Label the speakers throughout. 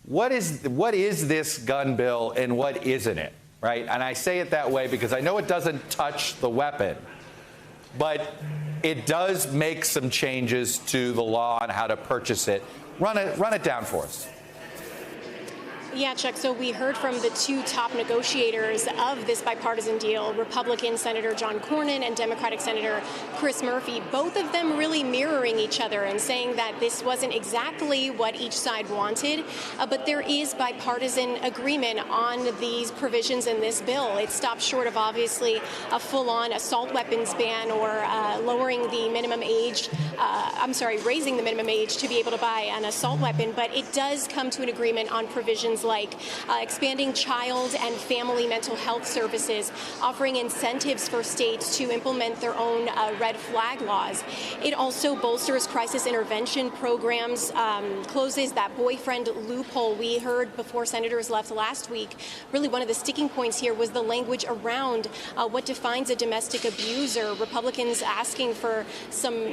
Speaker 1: what is this gun bill and what isn't it, right? And I say it that way because I know it doesn't touch the weapon, but it does make some changes to the law on how to purchase it. Run it down for us.
Speaker 2: Yeah, Chuck, so we heard from the two top negotiators of this bipartisan deal, Republican Senator John Cornyn and Democratic Senator Chris Murphy, both of them really mirroring each other and saying that this wasn't exactly what each side wanted, but there is bipartisan agreement on these provisions in this bill. It stops short of, obviously, a full-on assault weapons ban or lowering the minimum age, raising the minimum age to be able to buy an assault weapon, but it does come to an agreement on provisions like expanding child and family mental health services, offering incentives for states to implement their own red flag laws. It also bolsters crisis intervention programs, closes that boyfriend loophole. We heard before senators left last week, really one of the sticking points here was the language around what defines a domestic abuser. Republicans asking for some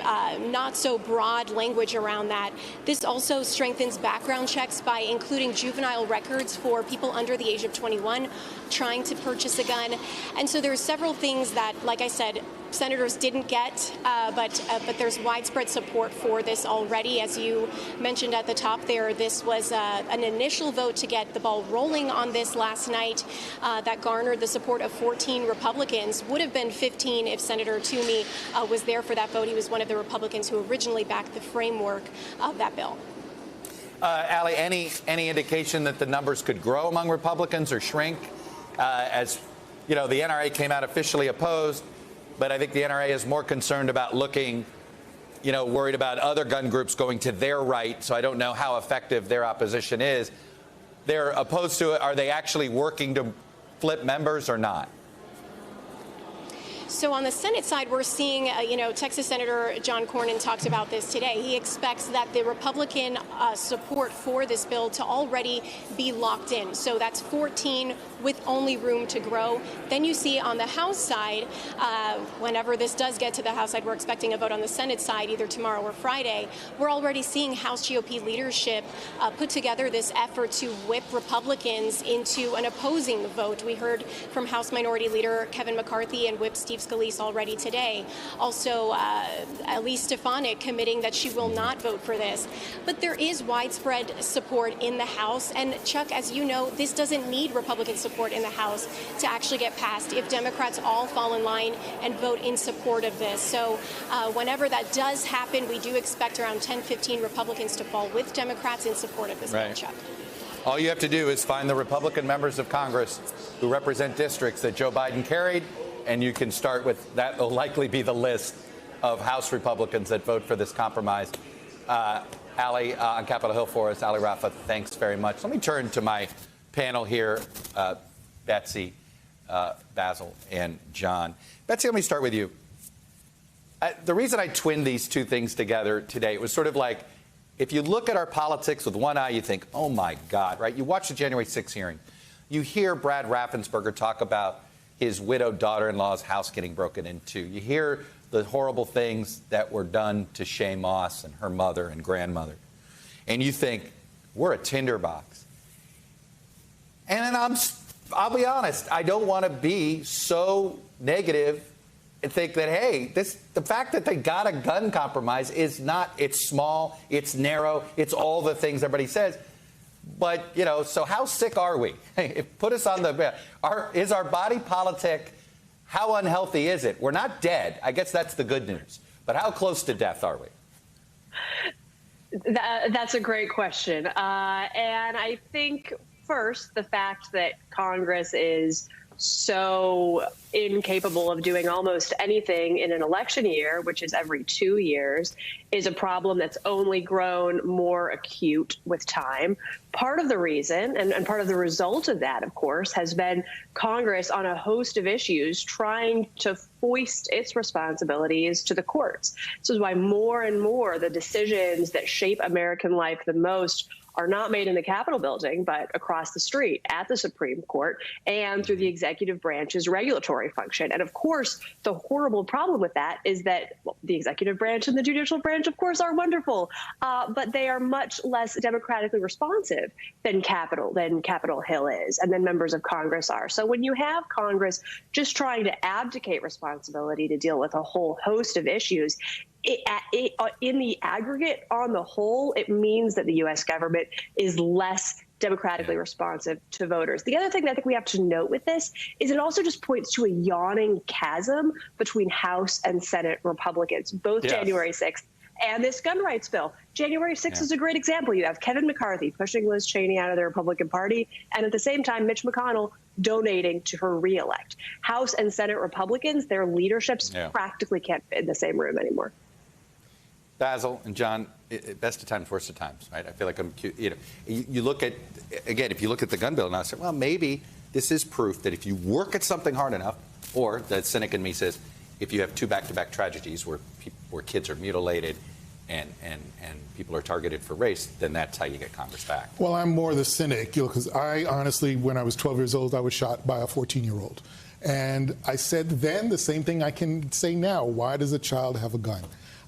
Speaker 2: not so broad language around that. This also strengthens background checks by including juvenile records for people under the age of 21 trying to purchase a gun. And so there's several things that, like I said, senators didn't get, but there's widespread support for this already. As you mentioned at the top there, this was an initial vote to get the ball rolling on this last night that garnered the support of 14 Republicans. Would have been 15 if Senator Toomey was there for that vote. He was one of the Republicans who originally backed the framework of that bill.
Speaker 1: Allie, any indication that the numbers could grow among Republicans or shrink? As you know, the NRA came out officially opposed, but I think the NRA is more concerned about looking, worried about other gun groups going to their right. So I don't know how effective their opposition is. They're opposed to it. Are they actually working to flip members or not?
Speaker 2: So on the Senate side, we're seeing, Texas Senator John Cornyn talked about this today. He expects that the Republican support for this bill to already be locked in. So that's 14 with only room to grow. Then you see on the House side, whenever this does get to the House side, we're expecting a vote on the Senate side either tomorrow or Friday. We're already seeing House GOP leadership put together this effort to whip Republicans into an opposing vote. We heard from House Minority Leader Kevin McCarthy and Whip Steve Scalise already today. Also, Elise Stefanik committing that she will not vote for this. But there is widespread support in the House. And Chuck, as you know, this doesn't need Republican support in the House to actually get passed if Democrats all fall in line and vote in support of this. So whenever that does happen, we do expect around 10-15 Republicans to fall with Democrats in support of this bill, Chuck.
Speaker 1: All you have to do is find the Republican members of Congress who represent districts that Joe Biden carried, and you can start with that. Will likely be the list of House Republicans that vote for this compromise. Allie on Capitol Hill for us. Allie Rafa, thanks very much. Let me turn to my panel here, Betsy, Basil, and John. Betsy, let me start with you. The reason I twinned these two things together today, it was sort of like, if you look at our politics with one eye, you think, oh my God, right? You watch the January 6th hearing. You hear Brad Raffensperger talk about his widowed daughter-in-law's house getting broken into. You hear the horrible things that were done to Shay Moss and her mother and grandmother. And you think, we're a tinderbox. And then I'll be honest, I don't want to be so negative and think that, hey, the fact that they got a gun compromise is not, it's small, it's narrow, it's all the things everybody says. But, so how sick are we? Put us on is our body politic, how unhealthy is it? We're not dead. I guess that's the good news. But how close to death are we?
Speaker 3: That's a great question. And I think, first, the fact that Congress is so incapable of doing almost anything in an election year, which is every 2 years, is a problem that's only grown more acute with time. Part of the reason and part of the result of that, of course, has been Congress on a host of issues trying to foist its responsibilities to the courts. This is why more and more the decisions that shape American life the most are not made in the Capitol building, but across the street at the Supreme Court and through the executive branch's regulatory function. And of course, the horrible problem with that is that the executive branch and the judicial branch, of course, are wonderful, but they are much less democratically responsive than Capitol Hill is, and then members of Congress are. So when you have Congress just trying to abdicate responsibility to deal with a whole host of issues, in the aggregate, on the whole, it means that the U.S. government is less democratically responsive to voters. The other thing that I think we have to note with this is it also just points to a yawning chasm between House and Senate Republicans, both January 6th and this gun rights bill. January 6th is a great example. You have Kevin McCarthy pushing Liz Cheney out of the Republican Party, and at the same time, Mitch McConnell donating to her reelect. House and Senate Republicans, their leaderships practically can't fit in the same room anymore.
Speaker 1: Basil and John, best of times, worst of times, right? I feel like you look at, again, if you look at the gun bill and I say, well, maybe this is proof that if you work at something hard enough, or the cynic in me says, if you have two back-to-back tragedies where kids are mutilated and people are targeted for race, then that's how you get Congress back.
Speaker 4: Well, I'm more the cynic, because I honestly, when I was 12 years old, I was shot by a 14-year-old. And I said then the same thing I can say now. Why does a child have a gun?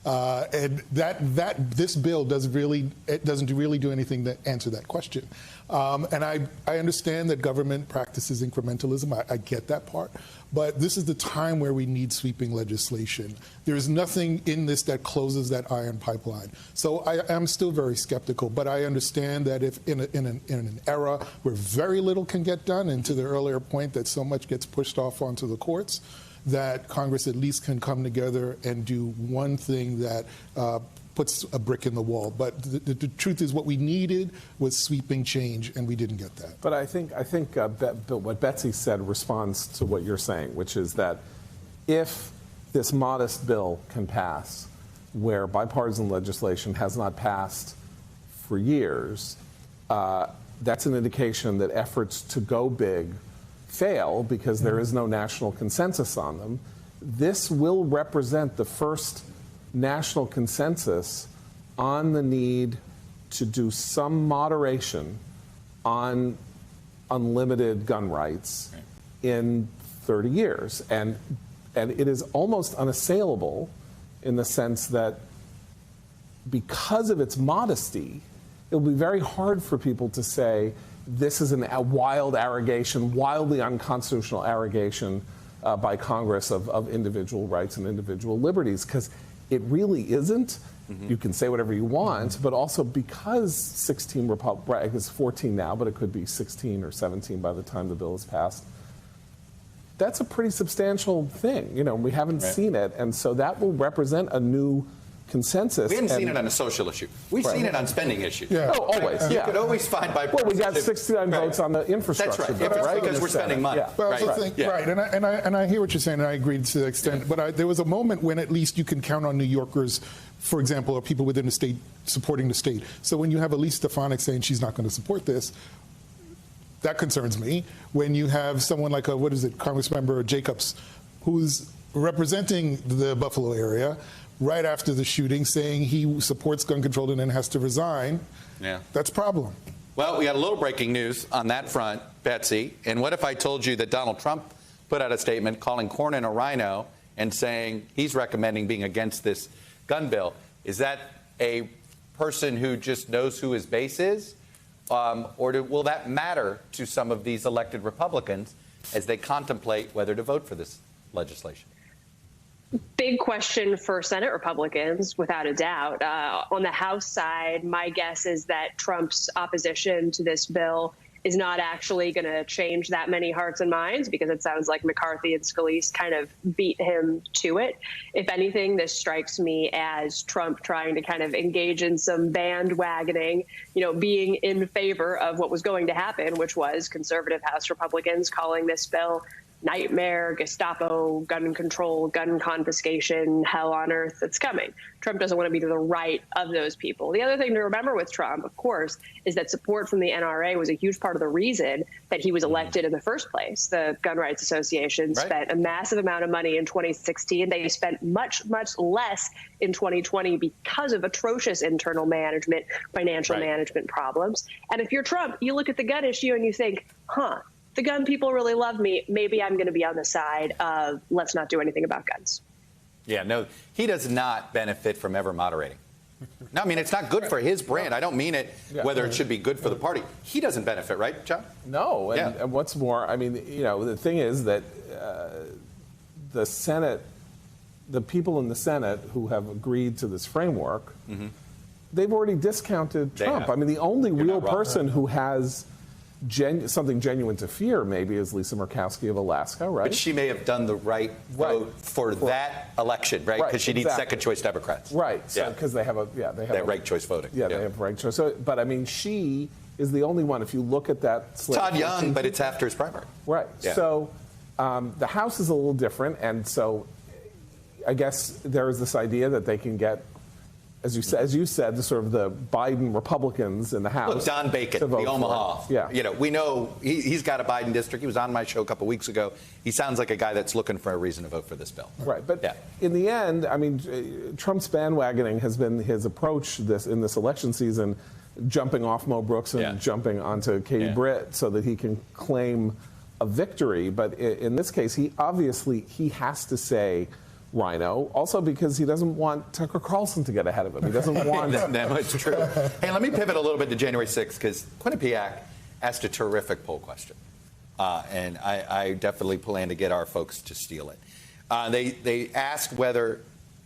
Speaker 4: And this bill doesn't really do anything to answer that question. And I understand that government practices incrementalism. I get that part. But this is the time where we need sweeping legislation. There is nothing in this that closes that iron pipeline. So I am still very skeptical. But I understand that if in an era where very little can get done, and to the earlier point that so much gets pushed off onto the courts, that Congress at least can come together and do one thing that puts a brick in the wall. But the truth is, what we needed was sweeping change, and we didn't get that.
Speaker 5: But I think what Betsy said responds to what you're saying, which is that if this modest bill can pass, where bipartisan legislation has not passed for years, that's an indication that efforts to go big fail because there is no national consensus on them. This will represent the first national consensus on the need to do some moderation on unlimited gun rights in 30 years. And it is almost unassailable in the sense that because of its modesty, it will be very hard for people to say this is a wild arrogation, wildly unconstitutional arrogation by Congress of individual rights and individual liberties, because it really isn't. You can say whatever you want, but also because 16 Republicans, it's 14 now, but it could be 16 or 17 by the time the bill is passed. That's a pretty substantial thing. You know, we haven't seen it, and so that will represent a new consensus.
Speaker 1: We haven't seen it on a social issue. We've seen it on spending issues.
Speaker 4: Yeah.
Speaker 5: Oh, always.
Speaker 1: You could always find bipartisan.
Speaker 5: Well, we got 69 votes on the infrastructure bill,
Speaker 1: right? Because we're spending money.
Speaker 5: Yeah.
Speaker 4: But I also think, and I hear what you're saying, and I agree to the extent, but there was a moment when at least you can count on New Yorkers, for example, or people within the state supporting the state. So when you have Elise Stefanik saying she's not going to support this, that concerns me. When you have someone like Congressmember Jacobs, who's representing the Buffalo area, right after the shooting, saying he supports gun control and then has to resign, that's a problem.
Speaker 1: Well, we got a little breaking news on that front, Betsy. And what if I told you that Donald Trump put out a statement calling Cornyn a rhino and saying he's recommending being against this gun bill? Is that a person who just knows who his base is? Or will that matter to some of these elected Republicans as they contemplate whether to vote for this legislation?
Speaker 3: Big question for Senate Republicans, without a doubt. On the House side, my guess is that Trump's opposition to this bill is not actually going to change that many hearts and minds, because it sounds like McCarthy and Scalise kind of beat him to it. If anything, this strikes me as Trump trying to kind of engage in some bandwagoning, being in favor of what was going to happen, which was conservative House Republicans calling this bill nightmare, Gestapo, gun control, gun confiscation, hell on earth that's coming. Trump doesn't want to be to the right of those people. The other thing to remember with Trump, of course, is that support from the NRA was a huge part of the reason that he was elected in the first place. The Gun Rights Association spent a massive amount of money in 2016. They spent much, much less in 2020 because of atrocious internal management, financial management problems. And if you're Trump, you look at the gun issue and you think, the gun people really love me. Maybe I'm going to be on the side of let's not do anything about guns.
Speaker 1: Yeah, no, he does not benefit from ever moderating. No, I mean, it's not good for his brand. I don't mean it whether it should be good for the party. He doesn't benefit, right, John?
Speaker 5: No. And what's more, I mean, the thing is that the Senate, the people in the Senate who have agreed to this framework, they've already discounted Trump. I mean, the only real person who has something genuine to fear maybe is Lisa Murkowski of Alaska, right?
Speaker 1: But she may have done the right vote for that election, right? Because she needs second choice Democrats.
Speaker 5: Right. So because they have
Speaker 1: ranked choice voting.
Speaker 5: Yeah, they have ranked choice. So, but I mean, she is the only one. If you look at that slate,
Speaker 1: Todd Young, but it's after his primary.
Speaker 5: Right.
Speaker 1: Yeah.
Speaker 5: So the House is a little different, and so I guess there is this idea that they can get, as you said, the sort of the Biden Republicans in the House.
Speaker 1: Look, Don Bacon, the Omaha. Yeah. We know he's got a Biden district. He was on my show a couple weeks ago. He sounds like a guy that's looking for a reason to vote for this bill.
Speaker 5: Right. But in the end, I mean, Trump's bandwagoning has been his approach in this election season, jumping off Mo Brooks and jumping onto Katie Britt so that he can claim a victory. But in this case, he has to say Rhino, also because he doesn't want Tucker Carlson to get ahead of him. He doesn't want
Speaker 1: That's true. Hey, let me pivot a little bit to January 6th, because Quinnipiac asked a terrific poll question, and I definitely plan to get our folks to steal it. They asked whether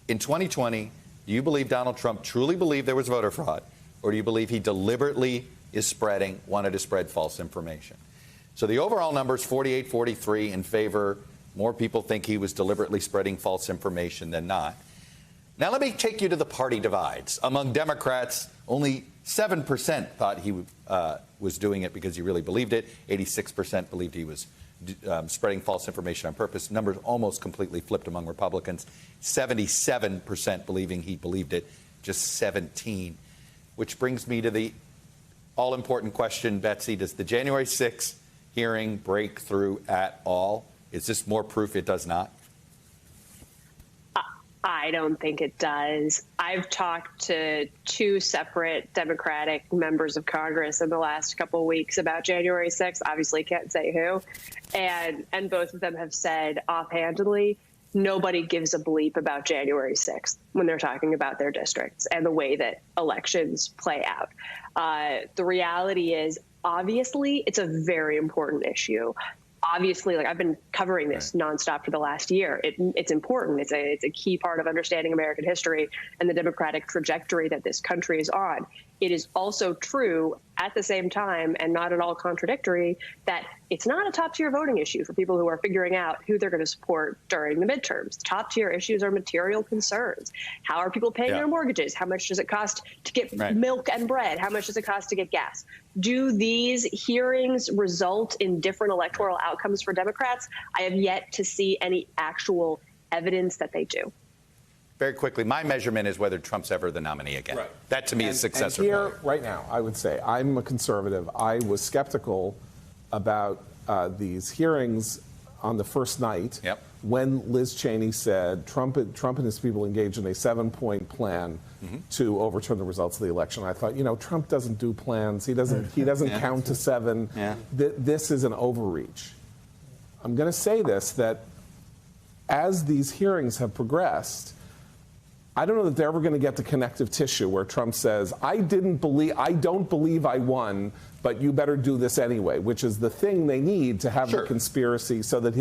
Speaker 1: in 2020, do you believe Donald Trump truly believed there was voter fraud, or do you believe he deliberately wanted to spread false information? So the overall number is 48-43 in favor. More people think he was deliberately spreading false information than not. Now, let me take you to the party divides. Among Democrats, only 7% thought he was doing it because he really believed it. 86% believed he was spreading false information on purpose. Numbers almost completely flipped among Republicans. 77% believing he believed it, just 17. Which brings me to the all-important question, Betsy. Does the January 6th hearing break through at all? Is this more proof it does not?
Speaker 3: I don't think it does. I've talked to two separate Democratic members of Congress in the last couple of weeks about January 6th. Obviously can't say who. And both of them have said offhandedly, nobody gives a bleep about January 6th when they're talking about their districts and the way that elections play out. The reality is, obviously, it's a very important issue. Obviously, like I've been covering this nonstop for the last year. It's important. It's a key part of understanding American history and the democratic trajectory that this country is on. It is also true at the same time, and not at all contradictory, that it's not a top tier voting issue for people who are figuring out who they're going to support during the midterms. Top tier issues are material concerns. How are people paying their mortgages? How much does it cost to get milk and bread? How much does it cost to get gas? Do these hearings result in different electoral outcomes for Democrats? I have yet to see any actual evidence that they do.
Speaker 1: Very quickly, my measurement is whether Trump's ever the nominee again. Right. That, to me, is success.
Speaker 5: And here, right now, I would say I'm a conservative. I was skeptical about these hearings on the first night when Liz Cheney said Trump and his people engaged in a 7-point plan to overturn the results of the election. I thought, Trump doesn't do plans. He doesn't count to 7. This is an overreach. I'm going to say this, that as these hearings have progressed, I don't know that they're ever going to get the connective tissue where Trump says, I don't believe I won, but you better do this anyway, which is the thing they need to have the conspiracy so that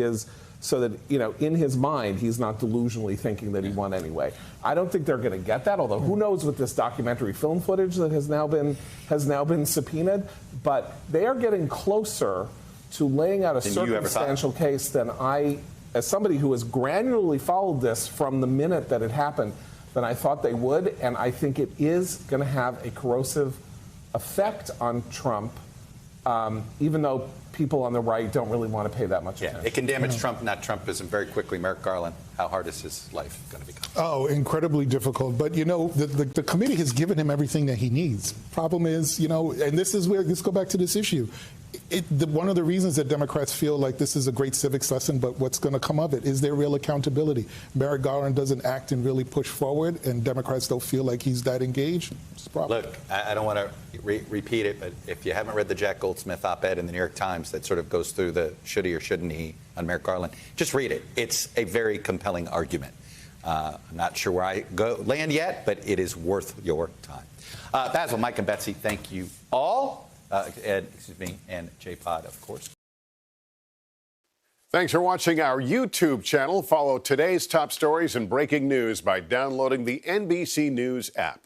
Speaker 5: in his mind, he's not delusionally thinking that he won anyway. I don't think they're going to get that, although who knows with this documentary film footage that has now been subpoenaed, but they are getting closer to laying out a circumstantial case than I, as somebody who has granularly followed this from the minute that it happened, than I thought they would, and I think it is going to have a corrosive effect on Trump even though people on the right don't really want to pay that much attention.
Speaker 1: It can damage Trump, not Trumpism, very quickly. Merrick Garland, how hard is his life going to become?
Speaker 4: Oh, incredibly difficult. But, the committee has given him everything that he needs. Problem is, and this is where, let's go back to this issue. One of the reasons that Democrats feel like this is a great civics lesson, but what's going to come of it is there real accountability. Merrick Garland doesn't act and really push forward, and Democrats don't feel like he's that engaged. It's a problem.
Speaker 1: Look, I don't want to repeat it, but if you haven't read the Jack Goldsmith op-ed in the New York Times that sort of goes through the should he or shouldn't he on Merrick Garland, just read it. It's a very compelling argument. I'm not sure where I land yet, but it is worth your time. Basil, Mike, and Betsy, thank you all. Ed, and J-Pod, of course.
Speaker 6: Thanks for watching our YouTube channel. Follow today's top stories and breaking news by downloading the NBC News app.